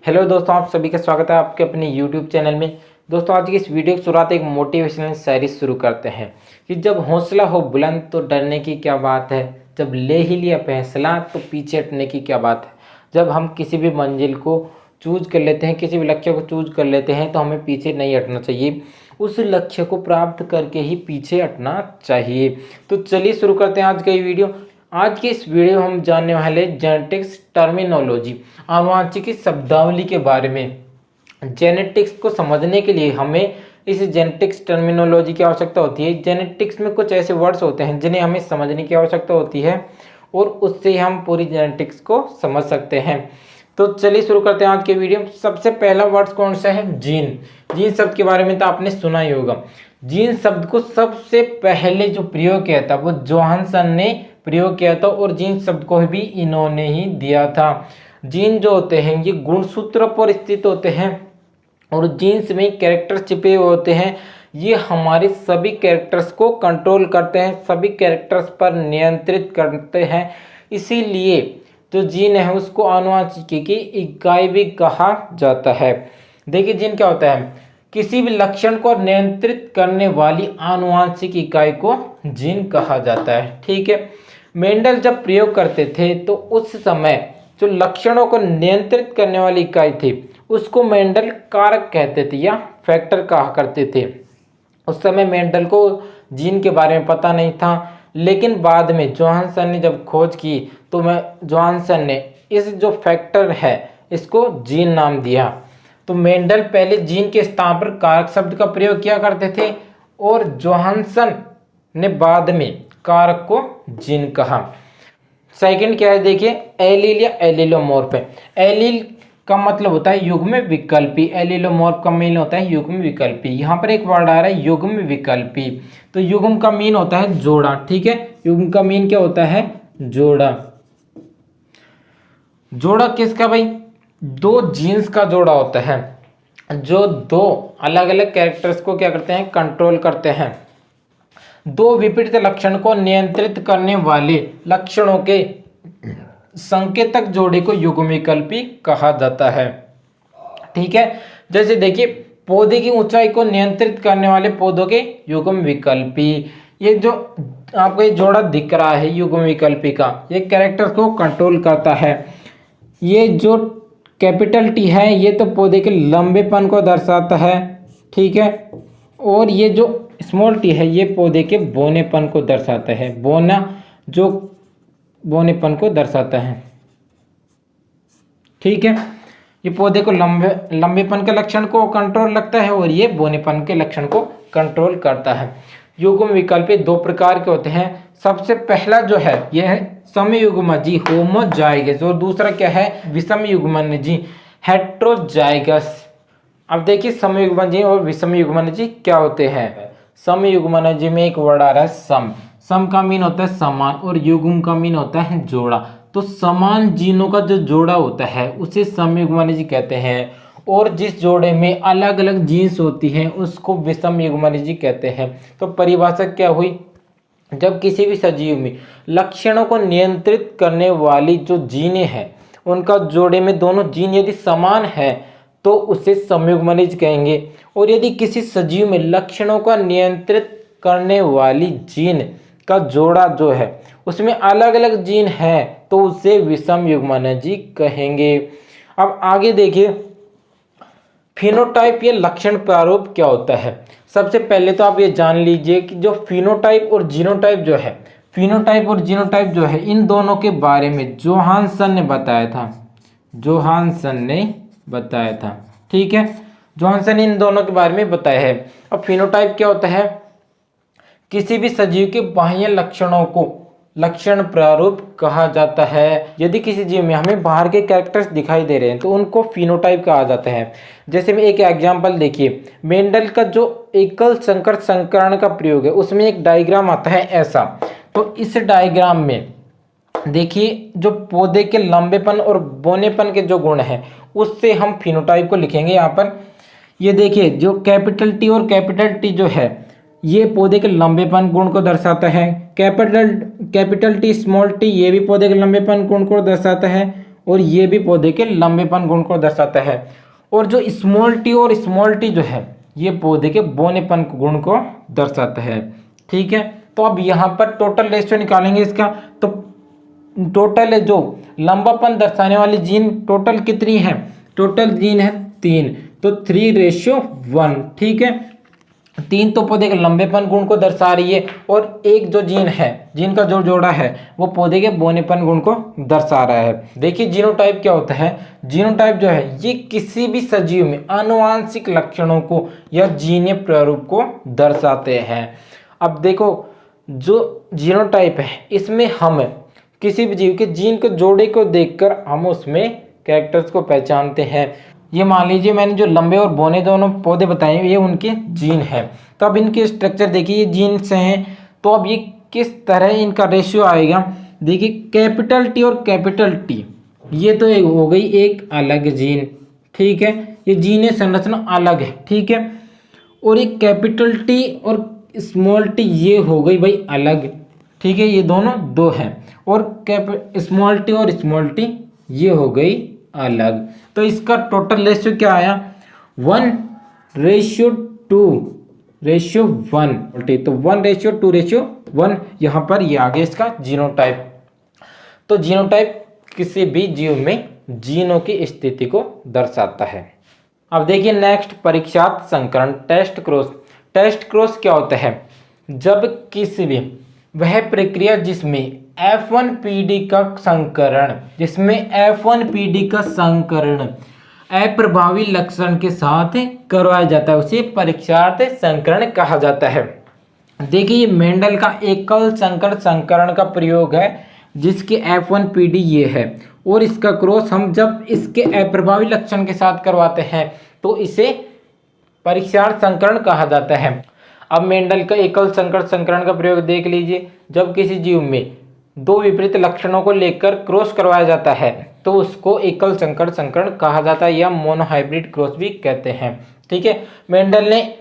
Hello दोस्तों, आप सभी का स्वागत है आपके अपने यूट्यूब चैनल में। दोस्तों, आज की इस वीडियो की शुरुआत एक मोटिवेशनल शायरी शुरू करते हैं कि जब हौसला हो बुलंद तो डरने की क्या बात है, जब ले ही लिया फैसला तो पीछे हटने की क्या बात है। जब हम किसी भी मंजिल को चूज कर लेते हैं, किसी भी लक्ष्य को चूज कर लेते हैं तो हमें पीछे नहीं हटना चाहिए, उस लक्ष्य को प्राप्त करके ही पीछे हटना चाहिए। तो चलिए शुरू करते हैं आज का ये वीडियो। आज की इस वीडियो में हम जानने वाले जेनेटिक्स टर्मिनोलॉजी, आनुवांशिकी शब्दावली के बारे में। जेनेटिक्स को समझने के लिए हमें इस जेनेटिक्स टर्मिनोलॉजी की आवश्यकता होती है। जेनेटिक्स में कुछ ऐसे वर्ड्स होते हैं जिन्हें हमें समझने की आवश्यकता होती है और उससे हम पूरी जेनेटिक्स को समझ सकते हैं। तो चलिए शुरू करते हैं आज के वीडियो। सबसे पहला वर्ड कौन सा है? जीन। जीन शब्द के बारे में तो आपने सुना ही होगा। जीन शब्द को सबसे पहले जो प्रयोग किया था वो जोहानसन ने प्रयोग किया था और जीन शब्द को भी इन्होंने ही दिया था। जीन जो होते हैं ये गुणसूत्र पर स्थित होते हैं और जीन्स में कैरेक्टर छिपे हुए होते हैं। ये हमारे सभी कैरेक्टर्स को कंट्रोल करते हैं, सभी कैरेक्टर्स पर नियंत्रित करते हैं। इसीलिए जो जीन है उसको आनुवांशिकी की इकाई भी कहा जाता है। देखिए, जीन क्या होता है? किसी भी लक्षण को नियंत्रित करने वाली आनुवांशिक इकाई को जीन कहा जाता है। ठीक है, मेंडल जब प्रयोग करते थे तो उस समय जो लक्षणों को नियंत्रित करने वाली इकाई थी उसको मेंडल कारक कहते थे या फैक्टर कहा करते थे। उस समय मेंडल को जीन के बारे में पता नहीं था, लेकिन बाद में जोहानसन ने जब खोज की तो जोहानसन ने इस जो फैक्टर है इसको जीन नाम दिया। तो मेंडल पहले जीन के स्थान पर कारक शब्द का प्रयोग किया करते थे और जोहानसन ने बाद में कारक को जीन कहा। सेकंड क्या है? देखिए, एलील या एलिलोमॉर्फ है। एलील का मतलब होता है युग्म विकल्पी, एलिलोमॉर्फ का मीन होता है युग्म विकल्पी। यहाँ पर एक वर्ड आ रहा है युग्म विकल्पी। तो युग्म का मीन होता है जोड़ा। ठीक है, युग्म का मीन क्या होता है? जोड़ा। जोड़ा किसका भाई? दो जीन्स का जोड़ा होता है जो दो अलग अलग कैरेक्टर्स को क्या करते हैं? कंट्रोल करते हैं। दो विपरीत लक्षण को नियंत्रित करने वाले लक्षणों के संकेतक जोड़े को युग्मविकल्पी कहा जाता है। ठीक है, जैसे देखिए, पौधे की ऊंचाई को नियंत्रित करने वाले पौधों के युग्मविकल्पी। ये जो आपको ये जोड़ा दिख रहा है युग्मविकल्पी का, ये कैरेक्टर को कंट्रोल करता है। ये जो कैपिटल टी है ये तो पौधे के लंबेपन को दर्शाता है। ठीक है, और ये जो स्मॉल टी है ये पौधे के बोनेपन को दर्शाता है। बोना जो बोनेपन को दर्शाता है। ठीक है, ये पौधे को लंबेपन के लक्षण को कंट्रोल रखता है और ये बोनेपन के लक्षण को कंट्रोल करता है। युग्म विकल्पी दो प्रकार के होते हैं। सबसे पहला जो है यह है समयुग्मजी, होमोजाइगस, और दूसरा क्या है? विषम युग्मनजी, हेट्रोजाइगस। अब देखिए, समयुग्मनजी और विषम युग्मनजी क्या होते हैं। समयुग्मनजी में एक वर्ड आ रहा है सम। सम का मीन होता है समान और युग्म का मीन होता है जोड़ा। तो समान जीनों का जो जोड़ा होता है उसे समयुग्मनजी कहते हैं और जिस जोड़े में अलग अलग जीन्स होती हैं उसको विषम युग्मनजी कहते हैं। तो परिभाषा क्या हुई? जब किसी भी सजीव में लक्षणों को नियंत्रित करने वाली जो जीनें हैं उनका जोड़े में दोनों जीन यदि समान है तो उसे समयुग्मनज कहेंगे। और यदि किसी सजीव में लक्षणों का नियंत्रित करने वाली जीन का जोड़ा जो है उसमें अलग अलग जीन है तो उसे विषम युग्मनजी कहेंगे। अब आगे देखिए, फिनोटाइप या लक्षण प्रारूप क्या होता है। सबसे पहले तो आप ये जान लीजिए कि जो फिनोटाइप और जीनोटाइप जो है, फिनोटाइप और जीनोटाइप जो है इन दोनों के बारे में जोहानसन ने बताया था। जोहानसन ने बताया था। ठीक है, जोहानसन ने इन दोनों के बारे में बताया है। अब फिनोटाइप क्या होता है? किसी भी सजीव के बाह्य लक्षणों को लक्षण प्रारूप कहा जाता है। यदि किसी जीव में हमें बाहर के कैरेक्टर्स दिखाई दे रहे हैं तो उनको फिनोटाइप कहा जाता है। जैसे में एक एग्जांपल देखिए, मेंडल का जो एकल संकर संकरण का प्रयोग है उसमें एक डायग्राम आता है ऐसा। तो इस डायग्राम में देखिए, जो पौधे के लंबेपन और बोनेपन के जो गुण हैं उससे हम फिनोटाइप को लिखेंगे। यहाँ पर ये देखिए, जो कैपिटल टी और कैपिटल टी जो है ये पौधे के लंबेपन गुण को दर्शाता है। कैपिटल टी स्मॉल टी ये भी पौधे के लंबेपन गुण को दर्शाता है और ये भी पौधे के लंबेपन गुण को दर्शाता है। और जो स्मॉल टी और स्मॉल टी जो है ये पौधे के बौनेपन गुण को दर्शाता है। ठीक है, तो अब यहाँ पर टोटल रेशियो निकालेंगे इसका, तो टोटल है जो लंबापन दर्शाने वाली जीन टोटल कितनी है, टोटल जीन है 3, तो 3:1। ठीक है, 3 तो पौधे के लंबेपन गुण को दर्शा रही है और एक जो जीन है, जीन का जो जोड़ा है वो पौधे के बौनेपन गुण को दर्शा रहा है। देखिए जीनोटाइप क्या होता है, जीनोटाइप जो है ये किसी भी सजीव में आनुवांशिक लक्षणों को या जीनीय प्रारूप को दर्शाते हैं। अब देखो जो जीनोटाइप है इसमें हम किसी भी जीव के जीन के जोड़े को देखकर हम उसमें कैरेक्टर्स को पहचानते हैं। ये मान लीजिए मैंने जो लंबे और बौने दोनों पौधे बताए ये उनके जीन है, तो अब इनके स्ट्रक्चर देखिए, ये जीन से हैं, तो अब ये किस तरह इनका रेशियो आएगा। देखिए कैपिटल टी और कैपिटल टी ये तो एक हो गई एक अलग जीन। ठीक है, ये जीन संरचना अलग है। ठीक है, और एक कैपिटल टी और स्मॉल टी ये हो गई भाई अलग। ठीक है, ये दोनों दो हैं, और स्मॉल टी और स्मॉल टी ये हो गई अलग। तो इसका टोटल रेशियो क्या आया, 1:2:1। तो 1:2:1 यहाँ पर ये आ गया इसका जीनोटाइप। तो जीनोटाइप किसी भी जीव में जीनों की स्थिति को दर्शाता है। अब देखिए नेक्स्ट परीक्षार्थ संकरण टेस्ट क्रॉस। टेस्ट क्रॉस क्या होता है, जब किसी भी वह प्रक्रिया जिसमें F1PD का संकरण अप्रभावी लक्षण के साथ करवाया जाता है उसे परीक्षार्थ संकरण कहा जाता है। देखिए ये मेंडल का एकल संकर संकरण का प्रयोग है जिसके F1PD ये है, और इसका क्रॉस हम जब इसके अप्रभावी लक्षण के साथ करवाते हैं तो इसे परीक्षार्थ संकरण कहा जाता है। अब मेंडल का एकल संकर संकरण का प्रयोग देख लीजिए, जब किसी जीव में दो विपरीत लक्षणों को लेकर क्रॉस करवाया जाता है तो उसको एकल संकर संकरण कहा जाता है या मोनोहाइब्रिड क्रॉस भी कहते हैं। ठीक है, मेंडल ने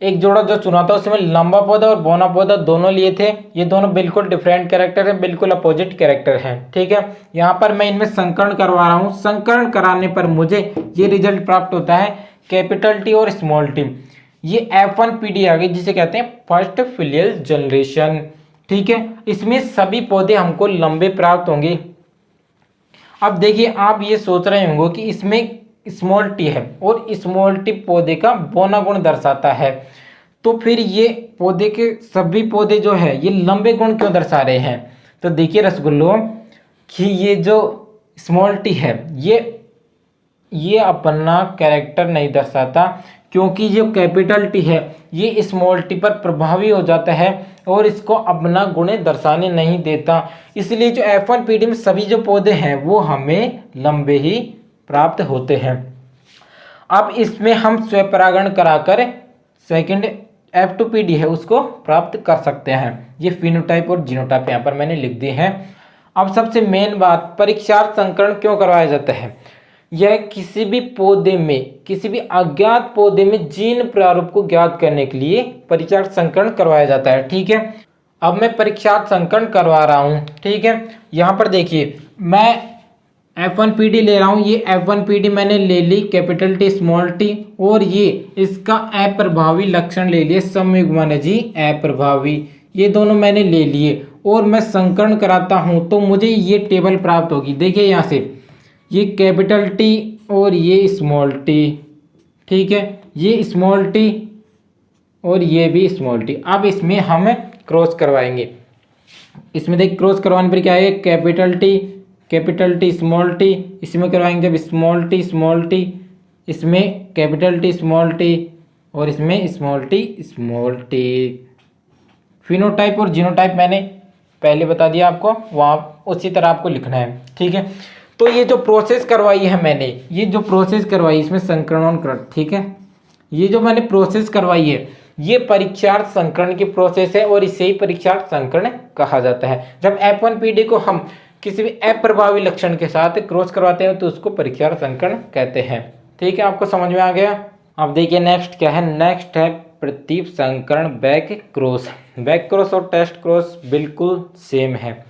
एक जोड़ा जो चुना था उसमें लंबा पौधा और बौना पौधा दोनों लिए थे। ये दोनों बिल्कुल डिफरेंट कैरेक्टर है, बिल्कुल अपोजिट कैरेक्टर हैं। ठीक है, यहाँ पर मैं इनमें संकरण करवा रहा हूँ। संकरण कराने पर मुझे ये रिजल्ट प्राप्त होता है कैपिटल टी और स्मॉल टी। ये F1PD आ गई जिसे कहते हैं फर्स्ट फिलियल जनरेशन। ठीक है, इसमें सभी पौधे हमको लंबे प्राप्त होंगे। अब देखिए आप ये सोच रहे होंगे कि इसमें स्मॉल टी है और स्मॉल टी पौधे का बौना गुण दर्शाता है, तो फिर ये पौधे के सभी पौधे जो है ये लंबे गुण क्यों दर्शा रहे हैं। तो देखिए रसगुल्लों कि ये जो स्मॉल टी है ये अपना कैरेक्टर नहीं दर्शाता, क्योंकि जो कैपिटल टी है ये स्मॉल टी पर प्रभावी हो जाता है और इसको अपना गुण दर्शाने नहीं देता। इसलिए जो F1PD में सभी जो पौधे हैं वो हमें लंबे ही प्राप्त होते हैं। अब इसमें हम स्वपरागण कराकर सेकंड F2PD है उसको प्राप्त कर सकते हैं। ये फिनोटाइप और जीनोटाइप यहाँ पर मैंने लिख दिए हैं। अब सबसे मेन बात, परीक्षार्थ संकरण क्यों करवाया जाता है। यह किसी भी पौधे में, किसी भी अज्ञात पौधे में जीन प्रारूप को ज्ञात करने के लिए परीक्षार्थ संकरण करवाया जाता है। ठीक है, अब मैं परीक्षार्थ संकरण करवा रहा हूँ। ठीक है, यहाँ पर देखिए मैं F1PD ले रहा हूँ। ये F1PD मैंने ले ली कैपिटल टी स्मॉल टी, और ये इसका अप्रभावी लक्षण ले लिए संयुग्मन जी अप्रभावी, ये दोनों मैंने ले लिए और मैं संकरण कराता हूँ तो मुझे ये टेबल प्राप्त होगी। देखिए यहाँ से ये कैपिटल टी और ये स्मॉल टी। ठीक है, ये स्मॉल टी और ये भी स्मॉल टी। अब इसमें हम क्रॉस करवाएंगे। इसमें देख क्रॉस करवाने पर क्या है, कैपिटल टी स्मॉल टी, इसमें करवाएंगे जब स्मॉल टी, इसमें कैपिटल टी स्मॉल टी और इसमें स्मॉल टी। फिनोटाइप और जीनोटाइप मैंने पहले बता दिया आपको, वहाँ उसी तरह आपको लिखना है। ठीक है, तो ये जो प्रोसेस करवाई है मैंने, ये जो प्रोसेस करवाई इसमें संकरण कर, ठीक है, ये जो मैंने प्रोसेस करवाई है ये परीक्षार्थ संकरण की प्रोसेस है और इसे ही परीक्षार्थ संकरण कहा जाता है। जब F1PD को हम किसी भी अप्रभावी लक्षण के साथ क्रॉस करवाते हैं तो उसको परीक्षार्थ संकरण कहते हैं। ठीक है, आपको समझ में आ गया। अब देखिए नेक्स्ट क्या है, नेक्स्ट है प्रतीप संकरण बैक क्रॉस। बैक क्रॉस और टेस्ट क्रॉस बिल्कुल सेम है।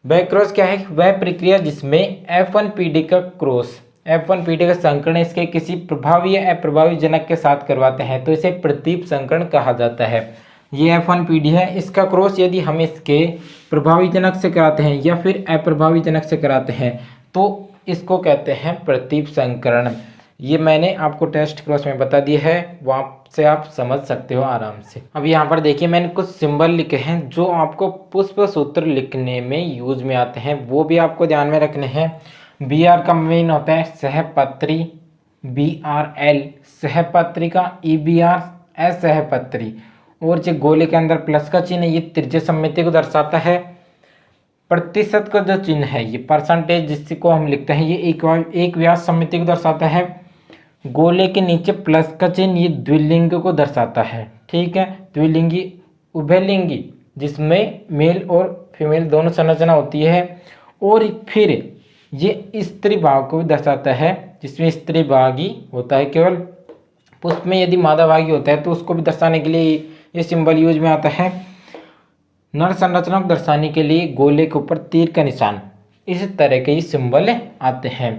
वह क्रॉस क्या है? वह प्रक्रिया जिसमें F1PD का क्रॉस, F1PD का संकरण इसके किसी प्रभावी या अप्रभावी जनक के साथ करवाते हैं तो इसे प्रतीप संकरण कहा जाता है। ये F1PD है, इसका क्रॉस यदि हम इसके प्रभावी जनक से कराते हैं या फिर अप्रभावी जनक से कराते हैं तो इसको कहते हैं प्रतीप संकरण। ये मैंने आपको टेस्ट क्रॉस में बता दिया है, वहाँ से आप समझ सकते हो आराम से। अब यहाँ पर देखिए मैंने कुछ सिंबल लिखे हैं जो आपको पुष्प सूत्र लिखने में यूज में आते हैं, वो भी आपको ध्यान में रखने हैं। BR का मीन होता है सहपत्री, BRL सहपत्रिका, EBR असहपत्री, और जो गोले के अंदर प्लस का चिन्ह है ये त्रिज्य सममिति को दर्शाता है। प्रतिशत का जो चिन्ह है ये परसेंटेज जिसको हम लिखते हैं ये एक व्यास सममिति को दर्शाता है। गोले के नीचे प्लस का चिन्ह ये द्विलिंग को दर्शाता है, ठीक है। द्विलिंगी उभयलिंगी जिसमें मेल और फीमेल दोनों संरचना होती है, और फिर ये स्त्री भाव को भी दर्शाता है जिसमें स्त्री भागी होता है केवल। पुष्प में यदि मादा भागी होता है तो उसको भी दर्शाने के लिए ये सिंबल यूज में आता है। नर संरचना को दर्शाने के लिए गोले के ऊपर तीर का निशान, इस तरह के ये सिंबल आते हैं।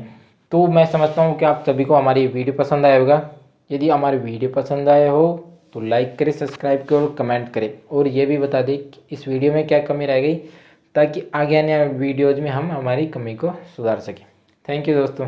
तो मैं समझता हूँ कि आप सभी को हमारी वीडियो पसंद आया होगा। यदि हमारी वीडियो पसंद आया हो तो लाइक करें, सब्सक्राइब करें और कमेंट करें, और ये भी बता दें कि इस वीडियो में क्या कमी रह गई ताकि आगे आने वाले वीडियोज़ में हम हमारी कमी को सुधार सकें। थैंक यू दोस्तों।